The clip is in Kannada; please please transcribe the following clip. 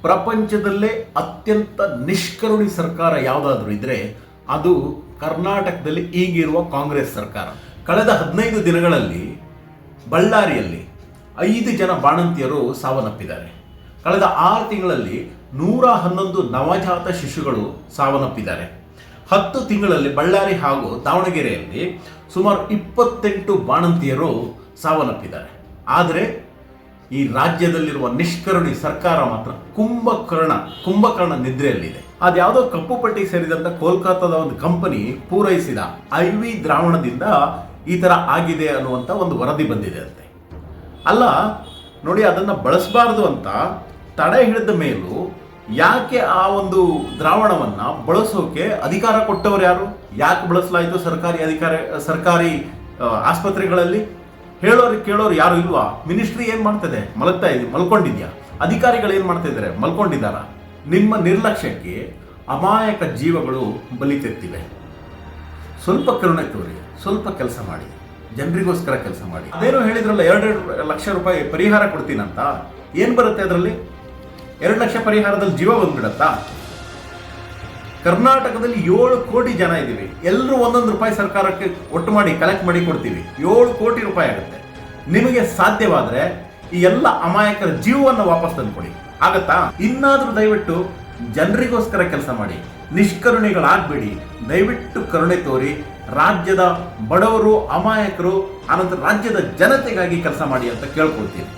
ಪ್ರಪಂಚದಲ್ಲೇ ಅತ್ಯಂತ ನಿಷ್ಕರುಣಿ ಸರ್ಕಾರ ಯಾವುದಾದ್ರೂ ಇದ್ರೆ ಅದು ಕರ್ನಾಟಕದಲ್ಲಿ ಈಗಿರುವ ಕಾಂಗ್ರೆಸ್ ಸರ್ಕಾರ. ಕಳೆದ 15 ದಿನಗಳಲ್ಲಿ ಬಳ್ಳಾರಿಯಲ್ಲಿ 5 ಜನ ಬಾಣಂತಿಯರು ಸಾವನ್ನಪ್ಪಿದ್ದಾರೆ. ಕಳೆದ 6 ತಿಂಗಳಲ್ಲಿ 111 ನವಜಾತ ಶಿಶುಗಳು ಸಾವನ್ನಪ್ಪಿದ್ದಾರೆ. 10 ತಿಂಗಳಲ್ಲಿ ಬಳ್ಳಾರಿ ಹಾಗೂ ದಾವಣಗೆರೆಯಲ್ಲಿ ಸುಮಾರು 28 ಬಾಣಂತಿಯರು ಸಾವನ್ನಪ್ಪಿದ್ದಾರೆ. ಆದರೆ ಈ ರಾಜ್ಯದಲ್ಲಿರುವ ನಿಷ್ಕರುಣಿ ಸರ್ಕಾರ ಮಾತ್ರ ಕುಂಭಕರ್ಣ ನಿದ್ರೆಯಲ್ಲಿದೆ. ಅದ್ಯಾವುದೋ ಕಪ್ಪು ಪಟ್ಟಿ ಸೇರಿದಂತ ಕೋಲ್ಕತ್ತಾದ ಒಂದು ಕಂಪನಿ ಪೂರೈಸಿದ IV ದ್ರಾವಣದಿಂದ ಈ ತರ ಆಗಿದೆ ಅನ್ನುವಂತ ಒಂದು ವರದಿ ಬಂದಿದೆ ಅಂತೆ. ಅಲ್ಲ ನೋಡಿ, ಅದನ್ನ ಬಳಸಬಾರದು ಅಂತ ತಡೆ ಹಿಡಿದ ಮೇಲೂ ಯಾಕೆ ಆ ಒಂದು ದ್ರಾವಣವನ್ನ ಬಳಸೋಕೆ ಅಧಿಕಾರ ಕೊಟ್ಟವರು ಯಾರು? ಯಾಕೆ ಬಳಸಲಾಯಿತು ಸರ್ಕಾರಿ ಆಸ್ಪತ್ರೆಗಳಲ್ಲಿ? ಹೇಳೋರು ಕೇಳೋರು ಯಾರು ಇಲ್ವಾ? ಮಿನಿಸ್ಟ್ರಿ ಏನ್ ಮಾಡ್ತದೆ? ಮಲ್ಕೊಂಡಿದ್ಯಾ? ಅಧಿಕಾರಿಗಳು ಏನ್ ಮಾಡ್ತಾ ಇದ್ದಾರೆ? ಮಲ್ಕೊಂಡಿದ್ದಾರ? ನಿಮ್ಮ ನಿರ್ಲಕ್ಷ್ಯಕ್ಕೆ ಅಮಾಯಕ ಜೀವಗಳು ಬಲಿತೆತ್ತಿವೆ. ಸ್ವಲ್ಪ ಕರುಣೆ ತೋರಿ, ಸ್ವಲ್ಪ ಕೆಲಸ ಮಾಡಿ, ಜನರಿಗೋಸ್ಕರ ಕೆಲಸ ಮಾಡಿ. ಅದೇನೋ ಹೇಳಿದ್ರಲ್ಲ, 2 ಲಕ್ಷ ರೂಪಾಯಿ ಪರಿಹಾರ ಕೊಡ್ತೀನಂತ. ಏನ್ ಬರುತ್ತೆ ಅದರಲ್ಲಿ? 2 ಲಕ್ಷ ಪರಿಹಾರದಲ್ಲಿ ಜೀವ ಬಂದ್ಬಿಡತ್ತಾ? ಕರ್ನಾಟಕದಲ್ಲಿ 7 ಕೋಟಿ ಜನ ಇದ್ದೀವಿ. ಎಲ್ಲರೂ 1 ರೂಪಾಯಿ ಸರ್ಕಾರಕ್ಕೆ ಒಟ್ಟು ಮಾಡಿ ಕಲೆಕ್ಟ್ ಮಾಡಿ ಕೊಡ್ತೀವಿ. 7 ಕೋಟಿ ರೂಪಾಯಿ ಆಗುತ್ತೆ. ನಿಮಗೆ ಸಾಧ್ಯವಾದ್ರೆ ಈ ಎಲ್ಲ ಅಮಾಯಕರ ಜೀವವನ್ನು ವಾಪಸ್ ತಂದುಕೊಡಿ. ಆಗತ್ತಾ? ಇನ್ನಾದ್ರೂ ದಯವಿಟ್ಟು ಜನರಿಗೋಸ್ಕರ ಕೆಲಸ ಮಾಡಿ, ನಿಷ್ಕರುಣಿಗಳಾಗಬೇಡಿ. ದಯವಿಟ್ಟು ಕರುಣೆ ತೋರಿ ರಾಜ್ಯದ ಬಡವರು, ಅಮಾಯಕರು, ಅನಂತರ ರಾಜ್ಯದ ಜನತೆಗಾಗಿ ಕೆಲಸ ಮಾಡಿ ಅಂತ ಕೇಳ್ಕೊಳ್ತೀನಿ.